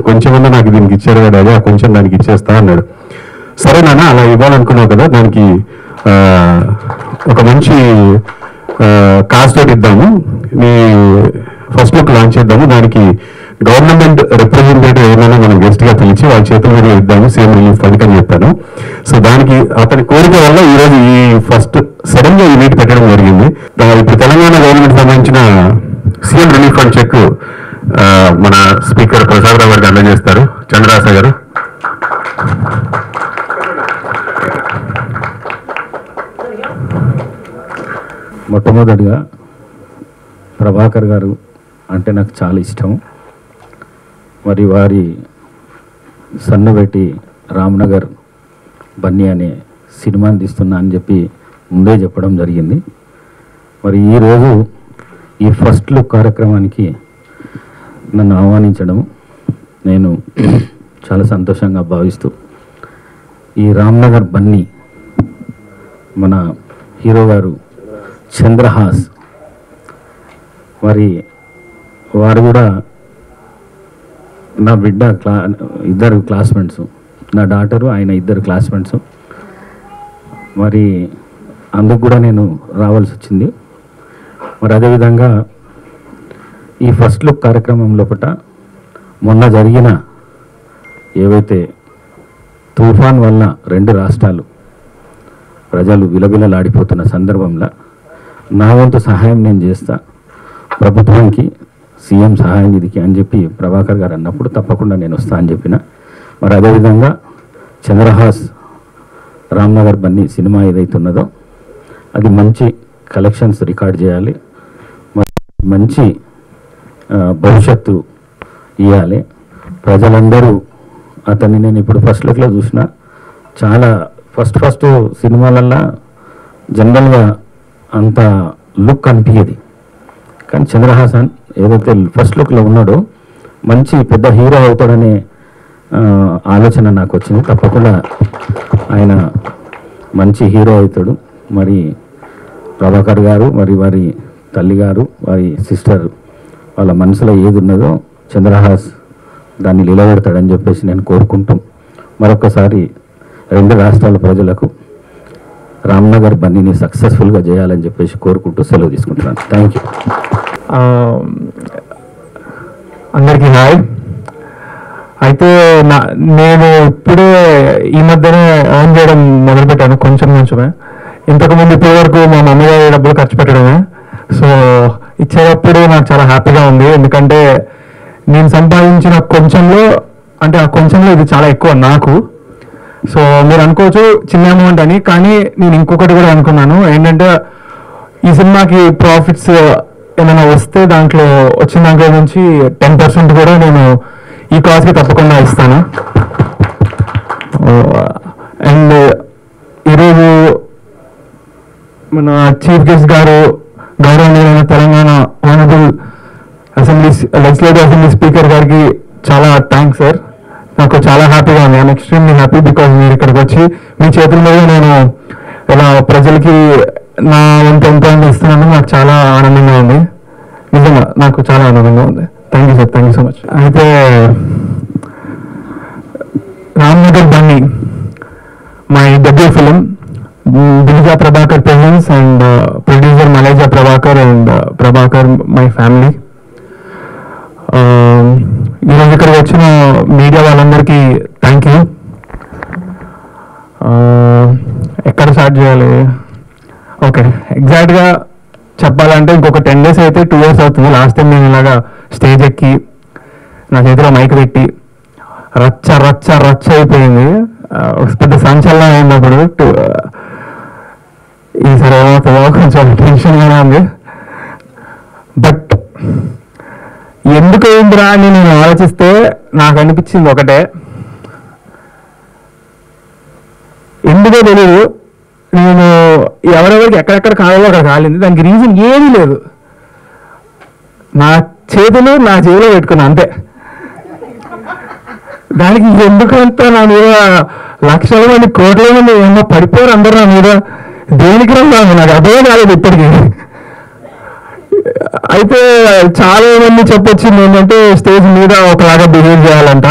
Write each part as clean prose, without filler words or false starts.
కొంచెమన్నా నాకు దీనికి ఇచ్చారు కదా అదే కొంచెం దానికి ఇచ్చేస్తా అన్నాడు. సరే నాన్న అలా ఇవ్వాలనుకున్నావు కదా, దానికి ఒక మంచి కాస్ట్ తోటి ఇద్దాము, నీ ఫస్ట్ లుక్ లాంచ్ చేద్దాము, దానికి గవర్నమెంట్ రిప్రజెంటేటివ్ ఏమైనా మనం గెస్ట్ గా పిలిచి వాళ్ళ చేతుల మీద ఇద్దాము సీఎం రిలీఫ్ ఫండ్ అని చెప్పాను. సో దానికి అతని కోరిక వల్ల ఈరోజు ఈ ఫస్ట్ సడన్ గా ఈ మీట్ పెట్టడం జరిగింది. ఇప్పుడు తెలంగాణ గవర్నమెంట్ సంబంధించిన సీఎం రిలీఫ్ ఫండ్ చెక్ మన స్పీకర్ ప్రసాద్ రావు గారికి అందజేస్తారు. చంద్రరాస గారు. మొట్టమొదటిగా ప్రభాకర్ గారు అంటే నాకు చాలా ఇష్టం. మరి వారి సన్నుబెట్టి రామ్నగర్ బన్నీ అనే సినిమాని తీస్తున్నా అని చెప్పి ముందే చెప్పడం జరిగింది. మరి ఈరోజు ఈ ఫస్ట్ లుక్ కార్యక్రమానికి నన్ను ఆహ్వానించడం నేను చాలా సంతోషంగా భావిస్తూ, ఈ రామ్నగర్ బన్నీ మన హీరో గారు చంద్రహాస్, మరి వారు కూడా నా బిడ్డ ఇద్దరు క్లాస్మేట్స్, నా డాటరు ఆయన ఇద్దరు క్లాస్మేట్స్. మరి అందుకు కూడా నేను రావాల్సి వచ్చింది. మరి అదేవిధంగా ఈ ఫస్ట్ లుక్ కార్యక్రమం లోపల మొన్న జరిగిన ఏవైతే తుఫాన్ వల్ల 2 రాష్ట్రాలు ప్రజలు విలవిలలాడిపోతున్న సందర్భంలో నా వంతు సహాయం నేను చేస్తా ప్రభుత్వానికి, సీఎం సహాయ నిధికి అని చెప్పి ప్రభాకర్ గారు అన్నప్పుడు తప్పకుండా నేను వస్తా అని చెప్పిన. మరి అదేవిధంగా చంద్రహాస్ రామ్నగర్ బన్నీ సినిమా ఏదైతున్నదో అది మంచి కలెక్షన్స్ రికార్డ్ చేయాలి, మంచి భవిష్యత్తు ఇవ్వాలి. ప్రజలందరూ అతన్ని నేను ఇప్పుడు ఫస్ట్ లుక్లో చూసిన, చాలా ఫస్ట్ సినిమాలల్లో జనరల్గా అంత లుక్ అనిపించేది, కానీ చంద్రహాసన్ ఏదైతే ఫస్ట్ లుక్లో ఉన్నాడో మంచి పెద్ద హీరో అవుతాడనే ఆలోచన నాకు వచ్చింది. తప్పకుండా ఆయన మంచి హీరో అవుతాడు. మరి ప్రభాకర్ గారు, మరి వారి తల్లి గారు, వారి సిస్టర్ వాళ్ళ మనసులో ఏది ఉన్నదో చంద్రహాస్ దాన్ని నిలబెడతాడని చెప్పేసి నేను కోరుకుంటూ మరొకసారి 2 రాష్ట్రాల ప్రజలకు రామ్నగర్ బన్నీని సక్సెస్ఫుల్గా చేయాలని చెప్పేసి కోరుకుంటూ సెలవు తీసుకుంటున్నాను. Thank you. అందరికీ హాయ్. అయితే నేను ఇప్పుడే ఈ మధ్యనే ఎర్న్ చేయడం మొదలుపెట్టాను, కొంచెమే. ఇంతకుముందు ఇప్పటి వరకు మా మమ్మీ గారి డబ్బులు ఖర్చు పెట్టడమే. సో ఇచ్చేటప్పుడు నాకు చాలా హ్యాపీగా ఉంది, ఎందుకంటే నేను సంపాదించిన కొంచెంలో, అంటే ఆ కొంచెంలో ఇది చాలా ఎక్కువ నాకు. సో మీరు అనుకోవచ్చు చిన్న అమౌంట్ అని, కానీ నేను ఇంకొకటి కూడా అనుకున్నాను ఏంటంటే ఈ సినిమాకి ప్రాఫిట్స్ ఏమైనా వస్తే వచ్చిన దాంట్లో నుంచి 10% కూడా నేను ఈ కాజ్కి తప్పకుండా ఇస్తాను. అండ్ ఈరోజు మన చీఫ్ గెస్ట్ గారు గౌరవనీయులైన Telangana honourable legislative assembly speaker గారికి చాలా థ్యాంక్స్ సార్. నాకు చాలా హ్యాపీగా ఉంది. ఐఎమ్ ఎక్స్ట్రీమ్లీ హ్యాపీ బికాజ్ మీరు ఇక్కడికి వచ్చి మీ చేతుల మీద నేను ఇలా ప్రజలకి నా ఎంత ఇస్తున్నాను. నాకు చాలా ఆనందంగా ఉంది, నిజంగా నాకు చాలా ఆనందంగా ఉంది. Thank you sir, thank you so much. అయితే Ramnagar Bunny my debut film, Divija Prabhakar presents and producer Maleja Prabhakar and Prabhakar my family. ఈరోజు ఇక్కడికి వచ్చిన మీడియా వాళ్ళందరికీ థ్యాంక్ యూ. ఎక్కడ స్టార్ట్ చేయాలి? ఓకే, ఎగ్జాక్ట్గా చెప్పాలంటే ఇంకొక 10 days అయితే 2 years అవుతుంది. లాస్ట్ టైం నేను ఇలాగా స్టేజ్ ఎక్కి నా చేతిలో మైక్ పెట్టి రచ్చ అయిపోయింది, పెద్ద సంచలనం అయినప్పుడు. ఈసారి ఏమవుతుందో కొంచెం టెన్షన్గానే ఉంది. బట్ ఎందుకు అయిందిరా అని నేను ఆలోచిస్తే నాకు అనిపించింది ఒకటే, ఎందుకో తెలియదు, నేను ఎవరెవరికి ఎక్కడెక్కడ కావాలో అక్కడ కాలింది. దానికి రీజన్ ఏమీ లేదు, నా చేతులు నా చేతిలో పెట్టుకున్నా అంతే. దానికి ఎందుకంతా నా మీద లక్షల మంది కోట్ల మంది ఏమో పడిపోయారు అందరూ నా మీద. దేనికి రాదు నాకు అర్థం కాలేదు ఇప్పటికీ. అయితే చాలా మంది చెప్పొచ్చింది ఏంటంటే స్టేజ్ మీద ఒకలాగా బిహేవ్ చేయాలంట.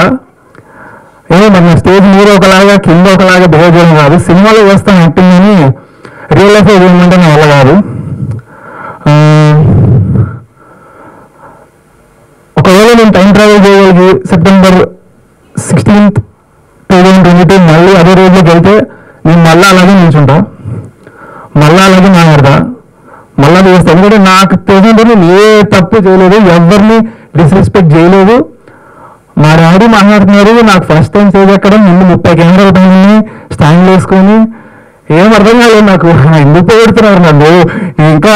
మన స్టేజ్ మీద ఒకలాగా కింద ఒకలాగా బిహేవ్ చేయడం కాదు, సినిమాలో చేస్తాను యాక్టింగ్ అని రియల్ లైఫ్లో చేయమంటే నా వల్ల కాదు. ఒకవేళ నేను టైం ట్రావెల్ చేయగలిగి September 16th, 2022 మళ్ళీ అదే రోజులోకి వెళ్తే నేను మళ్ళీ అలాగే నిల్చుంటా, మళ్ళీ అలాగే మాట్లాడతా, మళ్ళీ చేస్తాను. ఎందుకంటే నాకు తెలియదు, నేను ఏ తప్పు చేయలేదు, ఎవరిని డిస్రెస్పెక్ట్ చేయలేదు. మా డాడీ మాట్లాడుతున్నారు, నాకు ఫస్ట్ టైం స్టేజ్ ఎక్కడం, ముందు 30 కెమెరాలు పైన స్టాండ్ వేసుకొని ఏం అర్థం కాలేదు నాకు, ఎందుకు పోగొడుతున్నారు నన్ను. ఇంకా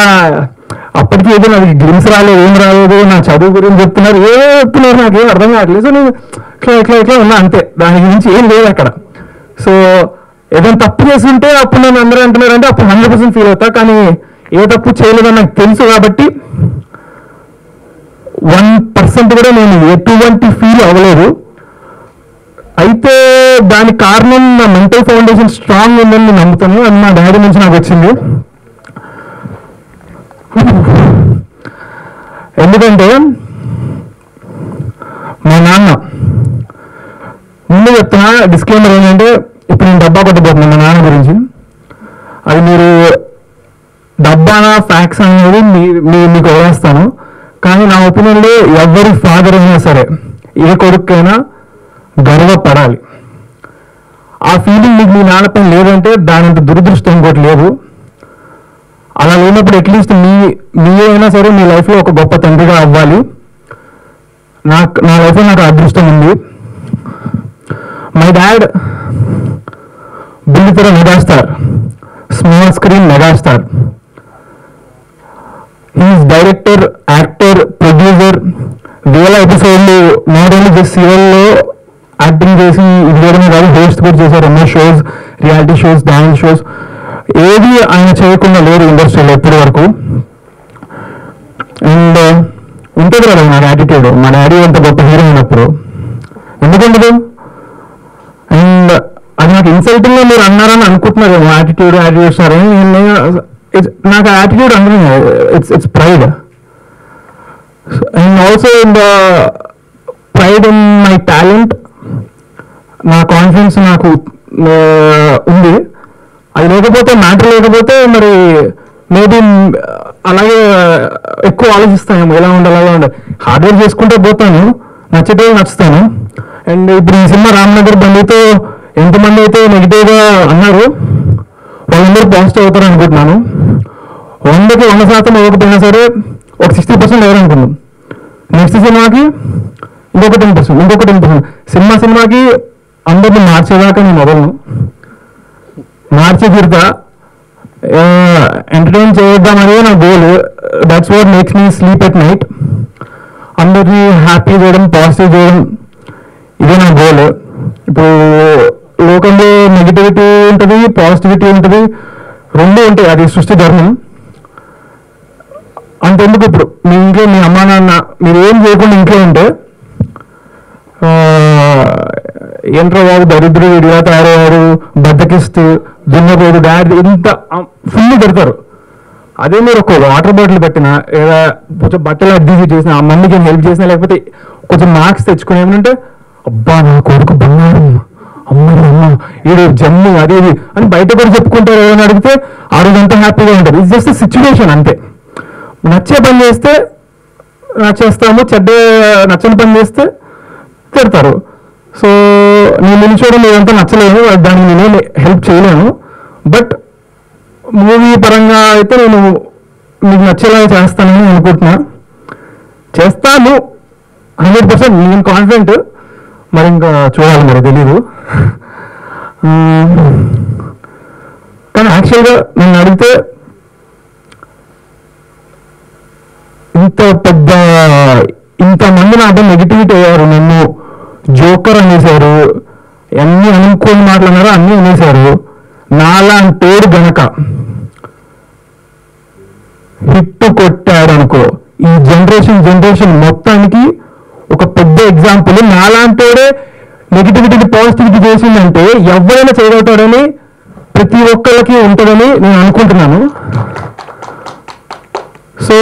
అప్పటికి ఏదో నాకు గ్లిమ్స్ రాలేదు, ఏం రాలేదు, నా చదువు గురించి చెప్తున్నారు, ఏదో చెప్తున్నారు, నాకు ఏం అర్థం కావట్లేదు. సో నేను ఇట్లా ఉన్నా అంతే, దాని గురించి ఏం లేదు అక్కడ. సో ఏదైనా తప్పు చేస్తుంటే అప్పుడు నేను అందరూ అంటున్నారంటే అప్పుడు 100% ఫీల్ అవుతా, కానీ ఏ తప్పు చేయలేదని నాకు తెలుసు కాబట్టి 1% కూడా నేను ఎటువంటి ఫీల్ అవ్వలేదు. అయితే దానికి కారణం నా మెంటల్ ఫౌండేషన్ స్ట్రాంగ్ ఉందని నేను నమ్ముతాను, అది మా డాడీ నుంచి నాకు వచ్చింది. ఎందుకంటే మా నాన్న ముందు చెప్తున్నా, డిస్క్లైమర్ ఏంటంటే ఇప్పుడు నేను డబ్బా కొట్టబోతున్నాను మా నాన్న గురించి. అది మీరు డబ్బానా ఫ్యాక్స్ అనేది మీకు వదిలేస్తాను, కానీ నా ఒపీనియన్లో ఎవరి ఫాదర్ అయినా సరే ఏ కొడుకైనా గర్వపడాలి. ఆ ఫీలింగ్ మీకు మీ నాన్నపైన లేదంటే దానంత దురదృష్టం ఇంకోటి లేదు. అలా లేనప్పుడు అట్లీస్ట్ మీ అయినా సరే మీ లైఫ్లో ఒక గొప్ప తండ్రిగా అవ్వాలి. నా లైఫ్లో నాకు అదృష్టం ఉంది. మై డాడ్ బుల్లితెర megastar, small screen megastar. He's director, actor, producer. వేల ఎపిసోడ్లు నాట్ ఓన్లీ జస్ట్ సీరియల్లో యాక్టింగ్ చేసి ఇది చేయడమే కాదు, హోస్ట్ కూడా చేశారు ఎన్నో shows, reality shows, dance shows. ఏది ఆయన చేయకుండా లేరు ఇండస్ట్రీలో ఇప్పటి వరకు. అండ్ ఉంటుంది కదా నాకు యాటిట్యూడ్, మా డాడీ అంత గొప్ప హీరో అయినప్పుడు ఎందుకుండదు. అండ్ అది నాకు ఇన్సల్టింగ్గా మీరు అన్నారని అనుకుంటున్నారు, యాటిట్యూడ్ సార్. నాకు యాటిట్యూడ్ అంటే it's pride. And also in the pride in my talent. నా కాన్ఫిడెన్స్ నాకు ఉంది. అది లేకపోతే మ్యాటర్ లేకపోతే మరి మేబీ అలాగే ఎక్కువ ఆలోచిస్తాను, ఎలా ఉండాలి అలా ఉండాలి. హార్డ్ వర్క్ చేసుకుంటే పోతాను, నచ్చితే నచ్చుతాను. అండ్ ఇప్పుడు ఈ సినిమా రామ్నగర్ బండితో ఎంతమంది అయితే నెగిటివ్గా అన్నారు వాళ్ళందరూ పాజిటివ్ అవుతారు అనుకుంటున్నాను. 100కి 100% ఇవ్వకపోయినా సరే ఒక 60% ఎవరనుకున్నాం. నెక్స్ట్ సినిమాకి ఇంకొక 10%. సినిమాకి అందరిని మార్చేదాకా నేను మొదలను మార్చి తిరుగుతా, ఎంటర్టైన్ చేద్దామనేది నా goal. That's what makes me sleep at night. అందరినీ హ్యాపీ చేయడం, పాజిటివ్ చేయడం, ఇదే నా గోల్. ఇప్పుడు లోకంలో నెగిటివిటీ ఉంటుంది, పాజిటివిటీ ఉంటుంది, రెండు ఉంటాయి, అది సృష్టి ధర్మం. అంతెందుకు ఇప్పుడు మీ ఇంట్లో మీ అమ్మా నాన్న మీరు ఏం చేయకుండా ఇంట్లో ఉంటే ఏంట్రో వాడు దరిద్రుడు, ఇలా తయారయ్యారు, బద్దకిస్తూ, దున్నపోదు, డాడీ ఇంత ఫుల్ పెడతారు. అదే మీరు ఒక వాటర్ బాటిల్ పెట్టినా, లేదా కొంచెం బట్టలు అడ్జస్ట్ చేసినా, ఆ మందికి హెల్ప్ చేసినా, లేకపోతే కొంచెం మార్క్స్ తెచ్చుకుని ఏమంటే అబ్బా నా కొడుకు బంగారం, అమ్మ ఈడు జమ్ము అది ఇది అని బయట కూడా చెప్పుకుంటారు. ఏమైనా అడిగితే ఆ రోజు అంతా హ్యాపీగా ఉంటారు. ఇట్స్ జస్ట్ సిచ్యువేషన్ అంతే. నచ్చే పని చేస్తే నచ్చేస్తాము, నచ్చని పని చేస్తే తిడతారు. సో నేను నిలిచోవడం ఏదంతా నచ్చలేదు, దానికి నేనే హెల్ప్ చేయలేను. బట్ మూవీ పరంగా అయితే నేను మీకు నచ్చేలా చేస్తానని అనుకుంటున్నా, చేస్తాను 100%. నేను కాన్ఫిడెంట్, మరి ఇంకా చూడాలి, మరి తెలీదు. కానీ యాక్చువల్గా నన్ను అడిగితే ఇంతమంది నాతో నెగిటివిటీ అయ్యారు, నన్ను జోకర్ అనేసారు, అన్ని అనుకోని మాట్లాడినారు, అన్నీ అనేసారు. నాలాంటోడు గనక హిట్ కొట్టాడు అనుకో, ఈ జనరేషన్ మొత్తానికి ఒక పెద్ద ఎగ్జాంపుల్. నాలాంటోడే నెగిటివిటీని పాజిటివిటీ చేసిందంటే ఎవరైనా చేయగలుగుతాడని ప్రతి ఒక్కరికి ఉంటుందని నేను అనుకుంటున్నాను. సో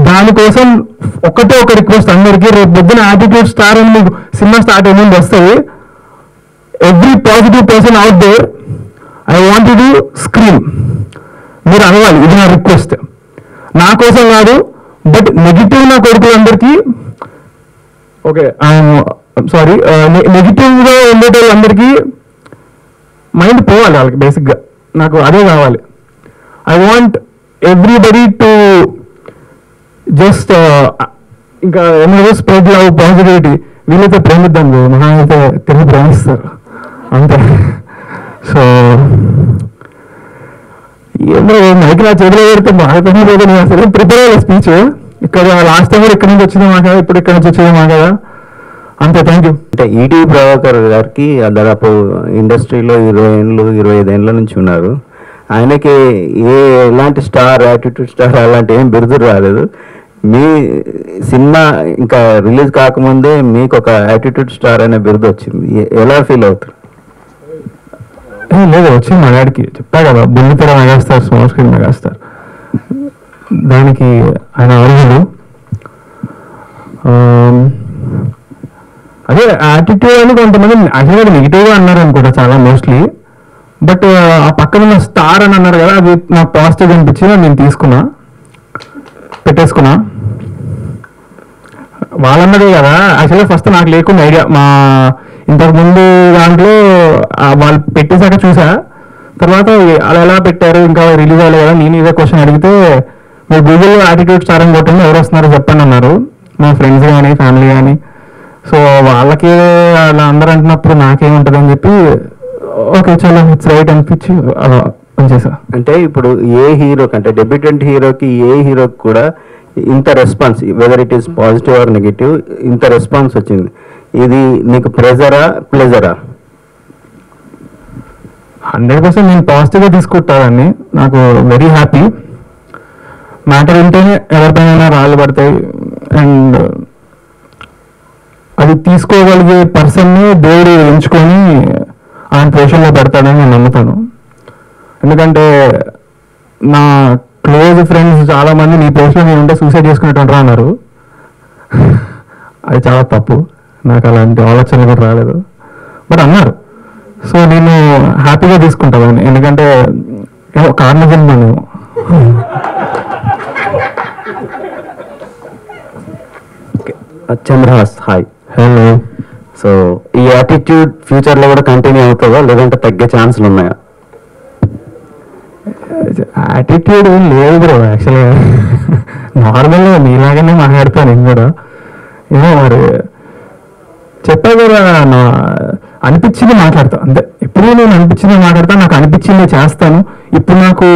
దానికోసం ఒకటే ఒక రిక్వెస్ట్ అందరికీ, రేపు పొద్దున యాటిట్యూడ్ స్టార్ అని మీకు సినిమా స్టార్ట్ అయ్యింది వస్తుంది, every positive person out there I want to scream. మీరు అనవాలి, ఇది నా రిక్వెస్ట్, నా కోసం కాదు, బట్ నెగిటివ్ నా కొడుకులందరికీ, ఓకే సారీ, నెగిటివ్గా ఉండేటోళ్ళందరికీ మైండ్ పోవాలి వాళ్ళకి. బేసిక్గా నాకు అదే కావాలి. I want everybody to just ఇంకా ఏమన్నా స్ప్రెడ్ లవ్, పాజిటివిటీ. వీళ్ళైతే ప్రేమిద్దాం, మహా అయితే తిరిగి ప్రేమిస్తారు అంతే. సో ఏమో మైకి నా చేతిలో పెడితే బాగా పోతే నేను అసలు ప్రిపేర్ అయ్యే స్పీచ్. ఇక్కడ లాస్ట్ టైం కూడా ఇక్కడ నుంచి వచ్చింది మా కదా, ఇప్పుడు ఇక్కడ నుంచి వచ్చేది మా కదా, అంతే. Thank you. అంటే ఈటీ ప్రభాకర్ గారికి దాదాపు ఇండస్ట్రీలో 25 ఏళ్ళ నుంచి ఉన్నారు. ఆయనకి ఎలాంటి స్టార్, యాటిట్యూడ్ స్టార్ అలాంటి ఏం బిరుదులు రాలేదు. మీ సినిమా ఇంకా రిలీజ్ కాకముందే మీకు ఒక యాటిట్యూడ్ స్టార్ అనే బిరుదు వచ్చింది. ఎలా ఫీల్ అవుతారు? లేదు, వచ్చింది మా డాడీకి. చెప్పా కదా, బుల్లితెర మెగాస్టార్, స్మాల్ స్క్రీన్ మెగాస్టార్, దానికి ఆయన అర్హుడు. అదే యాటిట్యూడ్ అని కొంతమంది యాక్చువల్గా నెగిటివ్గా అన్నారు అనుకుంటా చాలా మోస్ట్లీ. బట్ ఆ పక్కన ఉన్న స్టార్ అని అన్నారు కదా, అది నాకు పాజిటివ్ అనిపించింది, నేను తీసుకున్నా, పెట్టేసుకున్నా. వాళ్ళన్నదే కదా యాక్చువల్గా ఫస్ట్ నాకు లేకుండా ఐడియా. మా ఇంతకు ముందు దాంట్లో వాళ్ళు పెట్టేశాక చూసా, తర్వాత అలా ఎలా పెట్టారు, ఇంకా రిలీజ్ అవ్వాలి కదా, నేను ఇదే క్వశ్చన్ అడిగితే మీరు గూగుల్లో యాటిట్యూడ్ స్టార్ అని కొట్టండి, ఎవరు వస్తున్నారో చెప్పండి అన్నారు, మా ఫ్రెండ్స్ కానీ ఫ్యామిలీ కానీ. సో వాళ్ళకి అలా అందరూ అంటున్నప్పుడు నాకేముంటుంది అని చెప్పి ఓకే చలో ఇట్స్ రైట్ అనిపించి అలా పనిచేసా. అంటే ఇప్పుడు ఏ హీరోకి, అంటే డెబ్యూటెంట్ హీరోకి, ఏ హీరోకి కూడా ఇంత response, whether it is positive or negative, ఇంత రెస్పాన్స్ వచ్చింది. ఇది నీకు ప్రెజరా ప్లెజరా? 100% నేను పాజిటివ్గా తీసుకుంటానని, నాకు వెరీ హ్యాపీ. మ్యాటర్ ఉంటేనే ఎవరిపైన రాళ్ళు పడతాయి, అండ్ అది తీసుకోగలిగే పర్సన్ని దేవుడు ఎంచుకొని ఆయన పొజిషన్లో పెడతాడని నేను నమ్ముతాను. ఎందుకంటే నా క్లోజ్ ఫ్రెండ్స్ చాలామంది నీ పొజిషన్లో నేను ఉంటే సూసైడ్ చేసుకునేటంటారు అన్నారు. అది చాలా తప్పు, నాకు అలాంటి ఆలోచనలు కూడా రాలేదు, బట్ అన్నారు. సో నేను హ్యాపీగా తీసుకుంటాను, ఎందుకంటే కారణం నేను చంద్రహాస్, హాయ్. హలో. సో ఈ యాటిట్యూడ్ ఫ్యూచర్లో కూడా కంటిన్యూ అవుతుందా, లేదంటే తగ్గే ఛాన్సులు ఉన్నాయా? యాటిట్యూడ్ ఏం లేదు బ్రో, యాక్చువల్గా నార్మల్గా మీలాగానే మాట్లాడతాను నేను కూడా. ఏమో మరి చెప్పా కదా, నా అనిపించింది మాట్లాడతా అంతే. ఎప్పుడు నేను అనిపించింది మాట్లాడతా, నాకు అనిపించింది చేస్తాను. ఇప్పుడు నాకు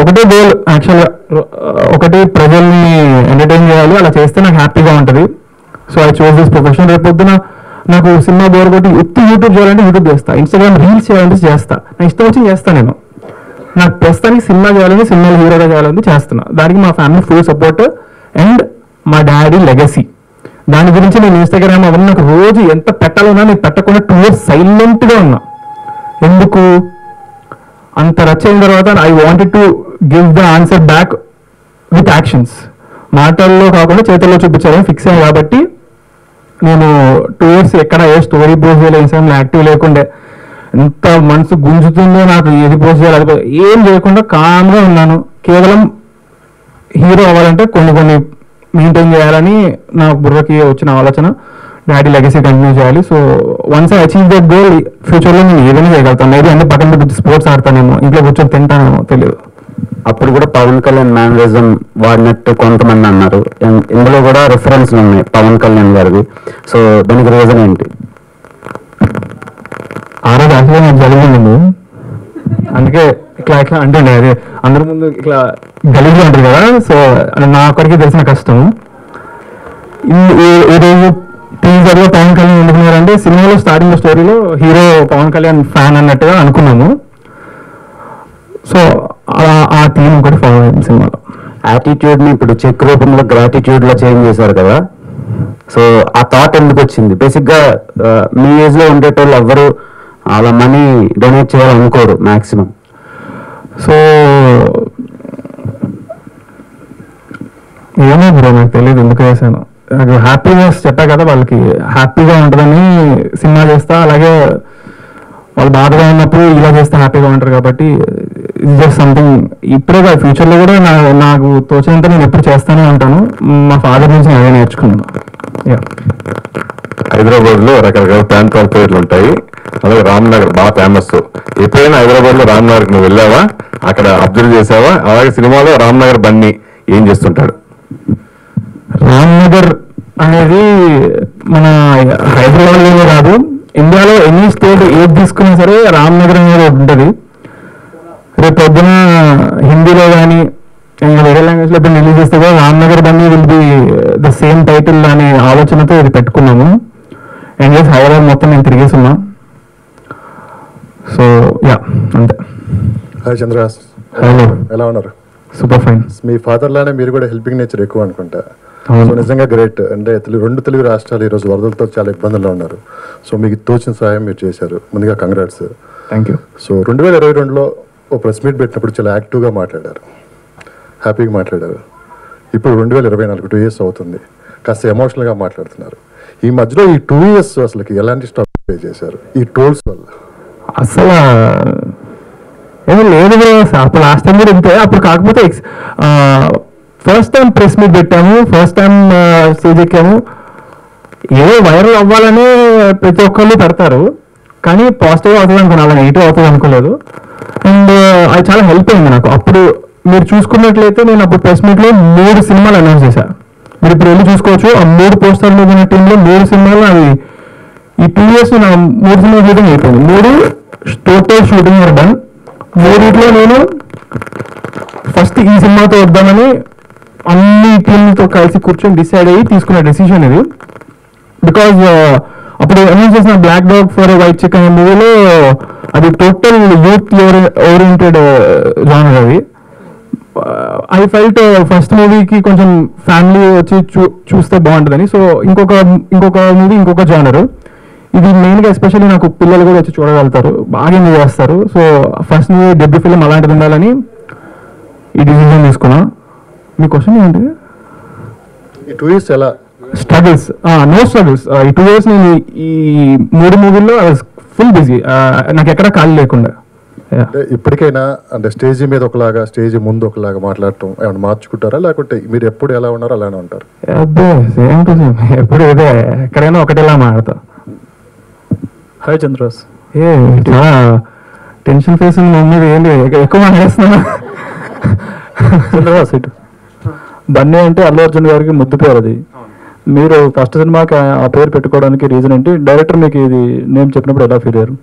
ఒకటే గోల్ యాక్చువల్గా, ఒకటి ప్రజల్ని ఎంటర్టైన్ చేయాలి, అలా చేస్తే నాకు హ్యాపీగా ఉంటుంది. So I choose this profession. రేపు పొద్దున నాకు సినిమా బోర్ కొట్టి యూట్యూబ్ చేయాలంటే యూట్యూబ్ చేస్తా, ఇన్స్టాగ్రామ్ రీల్స్ చేయాలంటే చేస్తా, నా ఇష్టం వచ్చి చేస్తాను నేను. నాకు ప్రస్తుతానికి సినిమా చేయాలని, సినిమాలు హీరోగా చేయాలని చేస్తున్నా. దానికి మా ఫ్యామిలీ ఫుల్ సపోర్ట్ అండ్ మా డాడీ లెగసీ. దాని గురించి నేను ఇన్స్టాగ్రామ్ అవన్నీ నాకు రోజు ఎంత పెట్టాలన్నా నేను పెట్టకుండా 2 years సైలెంట్గా ఉన్నా. ఎందుకు అంత రచ్ అయిన తర్వాత I wanted to give the answer back with actions. మాటల్లో కాకుండా చేతుల్లో చూపించాలని ఫిక్స్ అయ్యాను. కాబట్టి నేను 2 years ఎక్కడ ఏ స్టోరీ పోస్ట్ చేయలేదు, ఇన్స్టాగ్రామ్లో యాక్టివ్ లేకుండే. ఎంత మనసు గుంజుతుందో నాకు, ఏది పోస్ట్ చేయాలి ఏం చేయకుండా కామ్గా ఉన్నాను. కేవలం హీరో అవ్వాలంటే కొన్ని మెయింటైన్ చేయాలని నా బుర్రకి వచ్చిన ఆలోచన. డాడీ లెగసీ కంటిన్యూ చేయాలి. So once I achieve that goal, ఫ్యూచర్లో నేను ఏదైనా చేయగలుగుతాను. మేబీ అన్ని పక్కన పెట్టి స్పోర్ట్స్ ఆడతానేమో, ఇంట్లో కూర్చొని తింటానేమో తెలియదు. అప్పుడు కూడా పవన్ కళ్యాణ్ మేనరిజం వాడినట్టు కొంతమంది అన్నారు. ఇందులో కూడా రిఫరెన్స్లు ఉన్నాయి పవన్ కళ్యాణ్ గారివి. సో దానికి రీజన్ ఏంటి? ఆ రోజు యాక్చువల్గా నాకు జరిగింది, అందుకే ఇట్లా అంటుండే. అది అందరి ముందు ఇట్లా గలీజ్గా ఉంటుంది కదా. సో నా ఒక్కడికి తెలిసిన కష్టం. ఈరోజు టీజర్లో పవన్ కళ్యాణ్ ఎందుకున్నారంటే, సినిమాలో స్టార్టింగ్ స్టోరీలో హీరో పవన్ కళ్యాణ్ ఫ్యాన్ అన్నట్టుగా అనుకున్నాము. సో ఆ థీమ్ ఒకటి ఫాలో అయింది సినిమాలో. యాటిట్యూడ్ని ఇప్పుడు చెక్ రూపంలో గ్రాటిట్యూడ్లో చేంజ్ చేశారు కదా. సో ఆ థాట్ ఎందుకు వచ్చింది? బేసిక్గా మీ ఏజ్లో ఉండేటోళ్ళు ఎవ్వరు అలా మనీ డొనేట్ చేయాలనుకోరు మ్యాక్సిమం. సో ఏమో బ్రో నాకు తెలియదు ఎందుకు వేసాను. నాకు హ్యాపీనెస్ చెప్పా కదా, వాళ్ళకి హ్యాపీగా ఉంటుందని సినిమా చేస్తా, అలాగే వాళ్ళు బాధగా ఉన్నప్పుడు ఇలా చేస్తే హ్యాపీగా ఉంటారు కాబట్టి ఇది జస్ట్ సంథింగ్. ఇప్పుడే కాదు, ఫ్యూచర్లో కూడా నాకు తోచినంత నేను ఎప్పుడు చేస్తానే ఉంటాను. మా ఫాదర్ నుంచి నేను అదే నేర్చుకున్నాను. హైదరాబాద్ లో రకరకాల ప్రాంతాల పేర్లు ఉంటాయి, అలాగే రామ్నగర్ బాగా ఫేమస్. ఎప్పుడైనా హైదరాబాద్ లో రామ్నగర్ నువ్వు వెళ్ళావా, అక్కడ అబ్జర్వ్ చేసావా? అలాగే సినిమాలో రామ్నగర్ బన్నీ ఏం చేస్తుంటాడు? రామ్నగర్ అనేది మన హైదరాబాద్లోనే కాదు, ఇండియాలో ఎనీ స్టేట్ ఏది తీసుకున్నా సరే రామ్నగర్ అనేది ఉంటుంది. రేపు పొద్దున హిందీలో కానీ ఇంకా వేరే లాంగ్వేజ్లో ఎప్పుడు రిలీజ్ చేస్తే కూడా Ramnagar Bunny will be the same title అనే ఆలోచనతో ఇది పెట్టుకున్నాము. అండ్ జస్ట్ హైదరాబాద్ మొత్తం నేను తిరిగేస్తున్నా. సో యా అంతే. హాయ్ చంద్రహాస్, హలో, ఎలా ఉన్నారు? Super fine. మీ ఫాదర్ లానే మీరు కూడా హెల్పింగ్ నేచర్ ఎక్కువ అనుకుంటా. అవును. సో నిజంగా గ్రేట్. అంటే రెండు తెలుగు రాష్ట్రాలు ఈరోజు వరదలతో చాలా ఇబ్బందుల్లో ఉన్నారు. సో మీకు తోచిన సహాయం మీరు చేశారు, ముందుగా కంగ్రాట్స్. Thank you. సో 2022లో ఓ ప్రెస్ మీట్ పెట్టినప్పుడు చాలా యాక్టివ్గా మాట్లాడారు, హ్యాపీగా మాట్లాడారు. ఇప్పుడు 2024 2 years అవుతుంది, కాస్త ఎమోషనల్గా మాట్లాడుతున్నారు. ఈ మధ్యలో ఈ 2 years అసలుకి ఎలాంటి స్టాప్ ప్లే చేశారు ఈ టోల్స్ వల్ల? అసలు ఏమీ లేదు బ్రో, అప్పుడు లాస్ట్ టైం కూడా ఇంతే. అప్పుడు కాకపోతే ఫస్ట్ టైం ప్రెస్ మీట్ పెట్టాము, ఫస్ట్ టైం స్టేజ్ ఎక్కాము. ఏదో వైరల్ అవ్వాలని ప్రతి ఒక్కళ్ళు పెడతారు, కానీ పాజిటివ్ అవుతుంది అనుకున్నా, అలా నెగిటివ్ అవుతుంది అనుకోలేదు. అండ్ అది చాలా హెల్ప్ అయింది నాకు. అప్పుడు మీరు చూసుకున్నట్లయితే నేను అప్పుడు ప్రెస్ మీట్లో 3 సినిమాలు అనౌన్స్ చేశాను. మీరు ఇప్పుడు వెళ్ళి చూసుకోవచ్చు, ఆ 3 పోస్టర్లు మీద ఉన్న టీంలో 3 సినిమాలు అవి ఈ 2 years నా 3 సినిమా షూటింగ్ అయిపోయింది. 3 టోటల్ షూటింగ్ డన్. 3 నేను ఫస్ట్ ఈ సినిమాతో వద్దామని అన్ని టీంలతో కలిసి కూర్చొని డిసైడ్ అయ్యి తీసుకున్న డెసిషన్ ఇది. బికాజ్ అప్పుడు అనౌన్స్ చేసిన బ్లాక్ డాగ్ ఫర్ వైట్ చిక్ అనే మూవీలో అది టోటల్ యూత్ ఓరియంటెడ్ జానర్. అది ఐ ఫెల్ట్ ఫస్ట్ మూవీకి కొంచెం ఫ్యామిలీ వచ్చి చూస్తే బాగుంటుందని. సో ఇంకొక మూవీ ఇంకొక జానర్. ఇది మెయిన్గా ఎస్పెషల్లీ నాకు పిల్లలు కూడా వచ్చి చూడగలుగుతారు, బాగా ఎంజాయ్ చేస్తారు. So first movie debut film అలాంటిది ఉండాలని ఈ డిసిజన్ తీసుకున్నా. మీ క్వశ్చన్ ఏంటి? ఈ 2 years ఎలా? స్ట్రగుల్స్? No struggles. ఈ 2 years నేను ఈ 3 మూవీల్లో ఫుల్ బిజీ, నాకు ఎక్కడ ఖాళీ లేకుండా. అంటే ఇప్పటికైనా అంటే స్టేజ్ మీద ఒకలాగా, స్టేజ్ ముందు ఒకలాగా మాట్లాడటం ఏమైనా మార్చుకుంటారా, లేకుంటే మీరు ఎప్పుడు ఎలా ఉన్నారో అలానే ఉంటారు? అబ్బే సేమ్ టు సేమ్, ఎప్పుడు ఇదే, ఎక్కడైనా ఒకటేలా మాడతా. హాయ్ చంద్రహాస్. చాలా టెన్షన్ ఫేస్ ఉంది మమ్మీ, ఏంటి ఎక్కువ మాట్లాడుతున్నా? చంద్రహాస్ ఇటు. బన్నీ అంటే అల్లు అర్జున్ గారికి ముద్దు పేరు. అది మీరు ఫస్ట్ సినిమాకి ఆ పేరు పెట్టుకోవడానికి రీజన్ ఏంటి? డైరెక్టర్ మీకు ఇది నేమ్ చెప్పినప్పుడు ఎలా ఫీల్ అయ్యారు?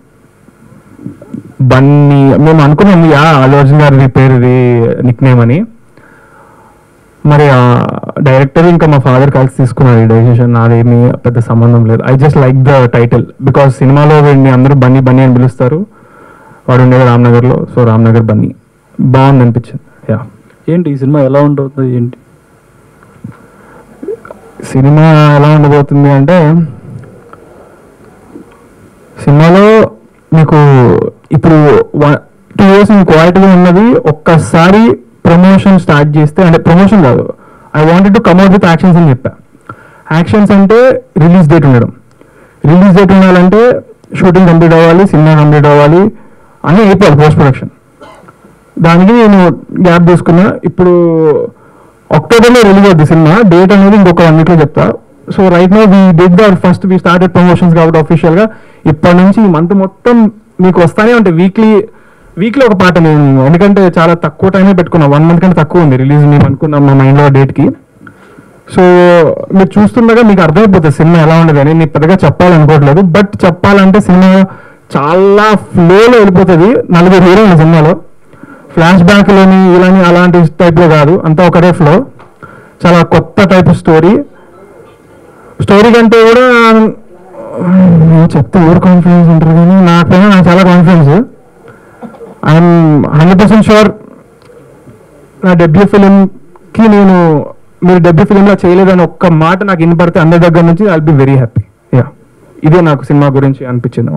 బన్నీ మేము అనుకున్నాము అల్లు అర్జున్ గారి పేరు ఇది నిక్ నేమ్ అని. మరి డైరెక్టర్ ఇంకా మా ఫాదర్ కలిసి తీసుకున్నారు ఈ డెసిషన్. నాదేమీ పెద్ద సంబంధం లేదు. I just like the title because సినిమాలో వీడిని అందరూ బన్నీ బన్నీ అని పిలుస్తారు. వాడు ఉండేది రామ్నగర్లో, సో రామ్నగర్ బన్నీ బాగుంది అనిపించింది. యా. ఏంటి ఈ సినిమా ఎలా ఉంటుంది ఏంటి? సినిమా ఎలా ఉండబోతుంది అంటే, సినిమాలో మీకు ఇప్పుడు 2 years మీకు క్వాలిటీగా ఉన్నది. ఒక్కసారి ప్రమోషన్ స్టార్ట్ చేస్తే, అంటే ప్రమోషన్ కాదు, I wanted to come at with actions అని చెప్పా. యాక్షన్స్ అంటే రిలీజ్ డేట్ ఉండడం. రిలీజ్ డేట్ ఉండాలంటే షూటింగ్ కంప్లీట్ అవ్వాలి, సినిమా కంప్లీట్ అవ్వాలి, అన్నీ అయిపోవాలి పోస్ట్ ప్రొడక్షన్. దానికి నేను గ్యాప్ తీసుకున్నా. ఇప్పుడు అక్టోబర్లో రిలీజ్ అవుతుంది సినిమా. డేట్ అనేది ఇంకొక 1 weekలో చెప్తా. So right now we did the first we started promotions కాబట్టి అఫీషియల్గా ఇప్పటి నుంచి ఈ మంత్ మొత్తం మీకు వస్తానే ఉంటాయి. వీక్లీ ఒక పాట. నేను ఎందుకంటే చాలా తక్కువ టైమే పెట్టుకున్నా, 1 month కంటే తక్కువ ఉంది రిలీజ్ మేము అనుకున్నాం మా మైండ్లో డేట్కి. సో మీరు చూస్తుండగా మీకు అర్థమైపోతుంది సినిమా ఎలా ఉండదు అని. నేను పెద్దగా చెప్పాలనుకోవట్లేదు, బట్ చెప్పాలంటే సినిమా చాలా ఫ్లోలో వెళ్ళిపోతుంది. 4 హీరోయిన్లు సినిమాలో, ఫ్లాష్ బ్యాక్లోని ఇలాని అలాంటి టైప్లో కాదు, అంతా ఒకటే ఫ్లో. చాలా కొత్త టైప్ స్టోరీ కంటే కూడా చెప్తే ఓవర్ కాన్ఫిడెన్స్ ఉంటారు, కానీ నాకైనా నాకు చాలా కాన్ఫిడెన్స్. ఐఎమ్ 100% షూర్ నా డెబ్యూ ఫిలింకి మీరు డెబ్యూ ఫిలింలో చేయలేదని ఒక్క మాట నాకు వినపడితే అందరి దగ్గర నుంచి I'll be very happy. Yeah, ఇదే నాకు సినిమా గురించి అనిపించింది.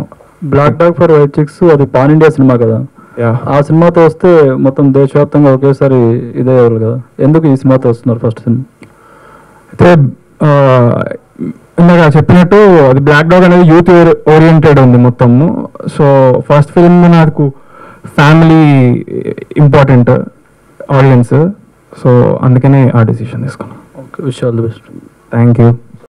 Black dog for white chicks అది పాన్ ఇండియా సినిమా కదా. ఆ సినిమాతో వస్తే మొత్తం దేశవ్యాప్తంగా ఒకేసారి ఇదే కదా. ఎందుకు ఈ సినిమాతో వస్తున్నారు ఫస్ట్ సినిమా? అయితే ఇందాక చెప్పినట్టు అది బ్లాక్ డాగ్ అనేది యూత్ ఓరియంటెడ్ ఉంది మొత్తము. సో ఫస్ట్ ఫిల్మ్ నాకు ఫ్యామిలీ ఇంపార్టెంట్, ఆడియన్స్. సో అందుకనే ఆ డెసిషన్ తీసుకున్నాను. Okay, wish all the best. Thank you.